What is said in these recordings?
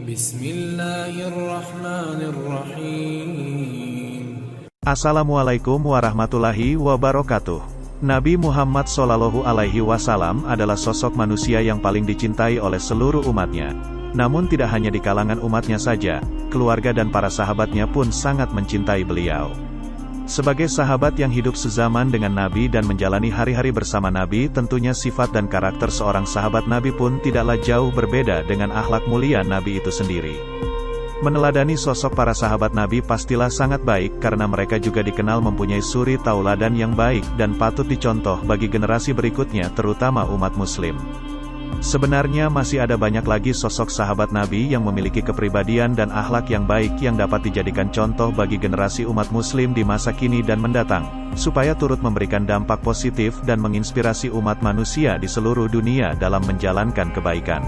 Bismillahirrahmanirrahim. Assalamualaikum warahmatullahi wabarakatuh. Nabi Muhammad SAW adalah sosok manusia yang paling dicintai oleh seluruh umatnya. Namun tidak hanya di kalangan umatnya saja, keluarga dan para sahabatnya pun sangat mencintai beliau. Sebagai sahabat yang hidup sezaman dengan Nabi dan menjalani hari-hari bersama Nabi, tentunya sifat dan karakter seorang sahabat Nabi pun tidaklah jauh berbeda dengan akhlak mulia Nabi itu sendiri. Meneladani sosok para sahabat Nabi pastilah sangat baik karena mereka juga dikenal mempunyai suri tauladan yang baik dan patut dicontoh bagi generasi berikutnya, terutama umat muslim. Sebenarnya masih ada banyak lagi sosok sahabat Nabi yang memiliki kepribadian dan akhlak yang baik yang dapat dijadikan contoh bagi generasi umat muslim di masa kini dan mendatang, supaya turut memberikan dampak positif dan menginspirasi umat manusia di seluruh dunia dalam menjalankan kebaikan.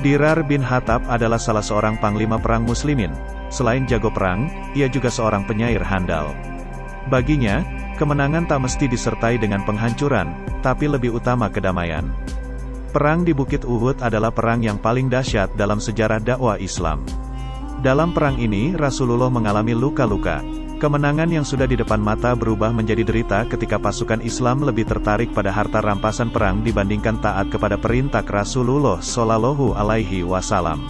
Dirar bin Khattab adalah salah seorang panglima perang muslimin. Selain jago perang, ia juga seorang penyair handal. Baginya, kemenangan tak mesti disertai dengan penghancuran, tapi lebih utama kedamaian. Perang di Bukit Uhud adalah perang yang paling dahsyat dalam sejarah dakwah Islam. Dalam perang ini, Rasulullah mengalami luka-luka. Kemenangan yang sudah di depan mata berubah menjadi derita ketika pasukan Islam lebih tertarik pada harta rampasan perang dibandingkan taat kepada perintah Rasulullah Shallallahu Alaihi Wasallam.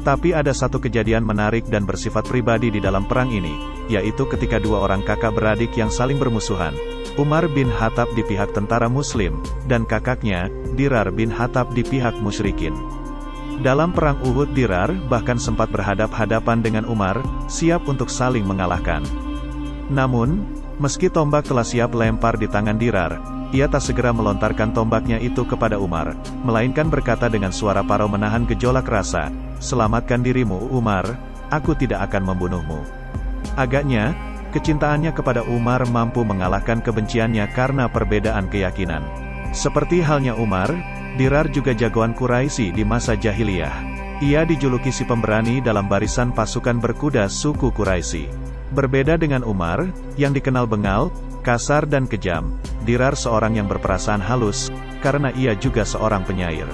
Tapi ada satu kejadian menarik dan bersifat pribadi di dalam perang ini, yaitu ketika dua orang kakak beradik yang saling bermusuhan. Umar bin Khattab di pihak tentara muslim, dan kakaknya, Dirar bin Khattab di pihak musyrikin. Dalam perang Uhud, Dirar bahkan sempat berhadap-hadapan dengan Umar, siap untuk saling mengalahkan. Namun, meski tombak telah siap lempar di tangan Dirar, ia tak segera melontarkan tombaknya itu kepada Umar, melainkan berkata dengan suara parau menahan gejolak rasa, "Selamatkan dirimu, Umar, aku tidak akan membunuhmu." Agaknya, kecintaannya kepada Umar mampu mengalahkan kebenciannya karena perbedaan keyakinan. Seperti halnya Umar, Dirar juga jagoan Quraisy di masa jahiliyah. Ia dijuluki si pemberani dalam barisan pasukan berkuda suku Quraisy. Berbeda dengan Umar, yang dikenal bengal, kasar dan kejam, Dirar seorang yang berperasaan halus, karena ia juga seorang penyair.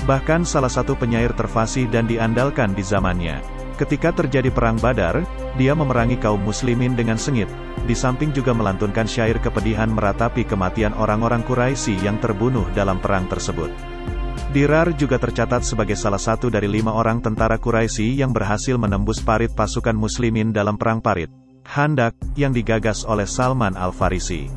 Bahkan salah satu penyair terfasih dan diandalkan di zamannya. Ketika terjadi perang Badar, dia memerangi kaum muslimin dengan sengit, di samping juga melantunkan syair kepedihan meratapi kematian orang-orang Quraisy yang terbunuh dalam perang tersebut. Dirar juga tercatat sebagai salah satu dari 5 orang tentara Quraisy yang berhasil menembus parit pasukan muslimin dalam perang Parit Khandak, yang digagas oleh Salman Al-Farisi.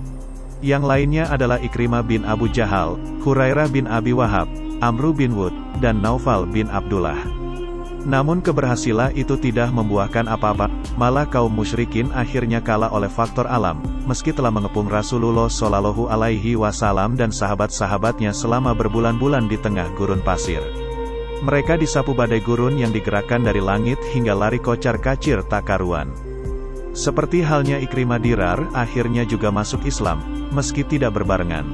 Yang lainnya adalah Ikrimah bin Abu Jahal, Hurairah bin Abi Wahab, Amru bin Wud, dan Naufal bin Abdullah. Namun keberhasilan itu tidak membuahkan apa-apa, malah kaum musyrikin akhirnya kalah oleh faktor alam, meski telah mengepung Rasulullah Shallallahu Alaihi Wasallam dan sahabat-sahabatnya selama berbulan-bulan di tengah gurun pasir. Mereka disapu badai gurun yang digerakkan dari langit hingga lari kocar-kacir tak karuan. Seperti halnya Ikrimah, Dirar akhirnya juga masuk Islam, meski tidak berbarengan.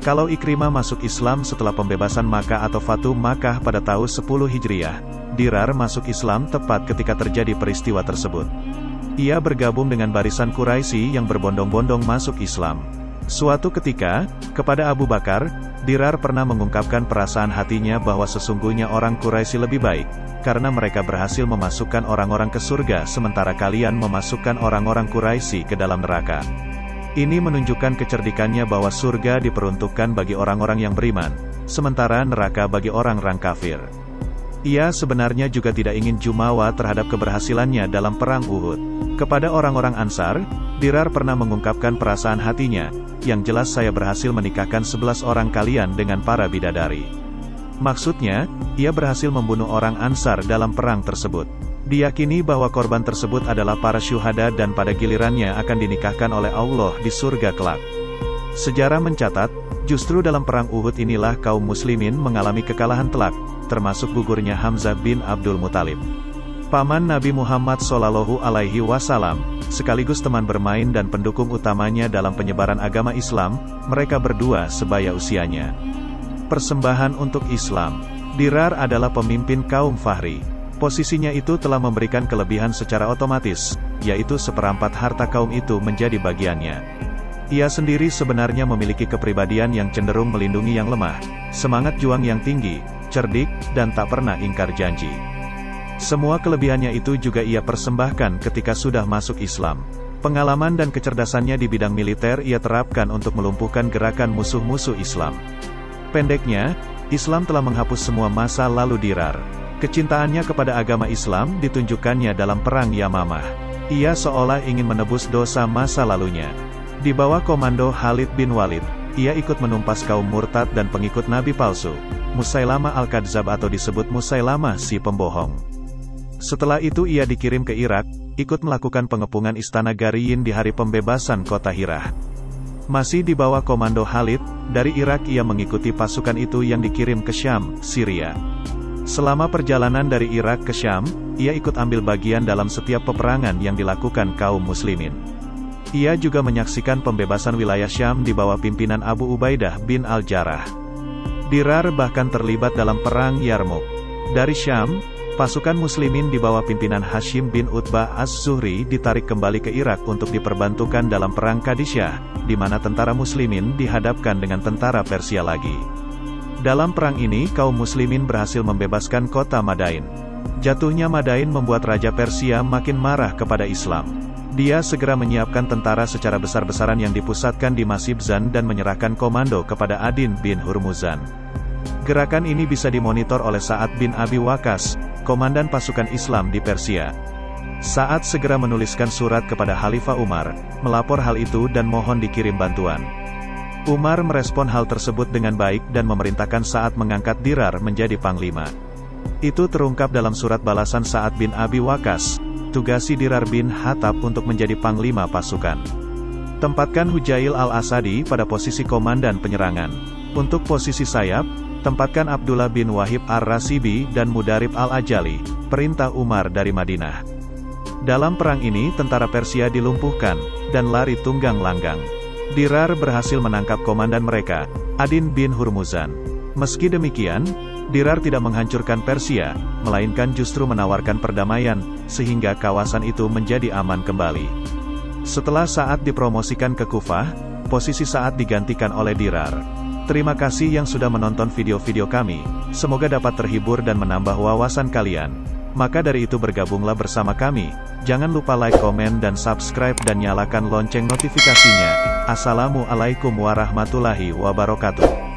Kalau Ikrimah masuk Islam setelah pembebasan Makkah atau Fatu Makkah pada tahun 10 Hijriah, Dirar masuk Islam tepat ketika terjadi peristiwa tersebut. Ia bergabung dengan barisan Quraisy yang berbondong-bondong masuk Islam. Suatu ketika, kepada Abu Bakar, Dirar pernah mengungkapkan perasaan hatinya bahwa sesungguhnya orang Quraisy lebih baik, karena mereka berhasil memasukkan orang-orang ke surga sementara kalian memasukkan orang-orang Quraisy ke dalam neraka. Ini menunjukkan kecerdikannya bahwa surga diperuntukkan bagi orang-orang yang beriman, sementara neraka bagi orang-orang kafir. Ia sebenarnya juga tidak ingin jumawa terhadap keberhasilannya dalam perang Uhud. Kepada orang-orang Ansar, Dirar pernah mengungkapkan perasaan hatinya, yang jelas saya berhasil menikahkan 11 orang kalian dengan para bidadari. Maksudnya, ia berhasil membunuh orang Ansar dalam perang tersebut. Diyakini bahwa korban tersebut adalah para syuhada dan pada gilirannya akan dinikahkan oleh Allah di surga kelak. Sejarah mencatat, justru dalam perang Uhud inilah kaum muslimin mengalami kekalahan telak, termasuk gugurnya Hamzah bin Abdul Muthalib. Paman Nabi Muhammad Shallallahu Alaihi Wasallam, sekaligus teman bermain dan pendukung utamanya dalam penyebaran agama Islam, mereka berdua sebaya usianya. Persembahan untuk Islam. Dirar adalah pemimpin kaum Fahri. Posisinya itu telah memberikan kelebihan secara otomatis, yaitu seperempat harta kaum itu menjadi bagiannya. Ia sendiri sebenarnya memiliki kepribadian yang cenderung melindungi yang lemah, semangat juang yang tinggi, cerdik, dan tak pernah ingkar janji. Semua kelebihannya itu juga ia persembahkan ketika sudah masuk Islam. Pengalaman dan kecerdasannya di bidang militer ia terapkan untuk melumpuhkan gerakan musuh-musuh Islam. Pendeknya, Islam telah menghapus semua masa lalu Dirar. Kecintaannya kepada agama Islam ditunjukkannya dalam Perang Yamamah. Ia seolah ingin menebus dosa masa lalunya. Di bawah komando Khalid bin Walid, ia ikut menumpas kaum murtad dan pengikut Nabi palsu, Musailama al-Kadzab atau disebut Musailama si pembohong. Setelah itu ia dikirim ke Irak, ikut melakukan pengepungan istana Gariyin di hari pembebasan kota Hirah. Masih di bawah komando Khalid, dari Irak ia mengikuti pasukan itu yang dikirim ke Syam, Syria. Selama perjalanan dari Irak ke Syam, ia ikut ambil bagian dalam setiap peperangan yang dilakukan kaum muslimin. Ia juga menyaksikan pembebasan wilayah Syam di bawah pimpinan Abu Ubaidah bin Al-Jarrah. Dirar bahkan terlibat dalam perang Yarmouk. Dari Syam, pasukan muslimin di bawah pimpinan Hashim bin Utbah Az-Zuhri ditarik kembali ke Irak untuk diperbantukan dalam perang Qadisyah, di mana tentara muslimin dihadapkan dengan tentara Persia lagi. Dalam perang ini kaum muslimin berhasil membebaskan kota Madain. Jatuhnya Madain membuat Raja Persia makin marah kepada Islam. Dia segera menyiapkan tentara secara besar-besaran yang dipusatkan di Masibzan dan menyerahkan komando kepada Adin bin Hurmuzan. Gerakan ini bisa dimonitor oleh Sa'ad bin Abi Waqqas, komandan pasukan Islam di Persia. Sa'ad segera menuliskan surat kepada Khalifah Umar, melapor hal itu dan mohon dikirim bantuan. Umar merespon hal tersebut dengan baik dan memerintahkan Sa'ad mengangkat Dirar menjadi panglima. Itu terungkap dalam surat balasan Sa'ad bin Abi Waqqas. Tugasi Dirar bin Khattab untuk menjadi panglima pasukan. Tempatkan Hujail al-Asadi pada posisi komandan penyerangan. Untuk posisi sayap, tempatkan Abdullah bin Wahib ar-Rasibi dan Mudarib al-Ajali, perintah Umar dari Madinah. Dalam perang ini tentara Persia dilumpuhkan, dan lari tunggang langgang. Dirar berhasil menangkap komandan mereka, Adin bin Hurmuzan. Meski demikian, Dirar tidak menghancurkan Persia, melainkan justru menawarkan perdamaian, sehingga kawasan itu menjadi aman kembali. Setelah Sa'ad dipromosikan ke Kufah, posisi Sa'ad digantikan oleh Dirar. Terima kasih yang sudah menonton video-video kami, semoga dapat terhibur dan menambah wawasan kalian. Maka dari itu bergabunglah bersama kami, jangan lupa like, komen dan subscribe dan nyalakan lonceng notifikasinya. Assalamualaikum warahmatullahi wabarakatuh.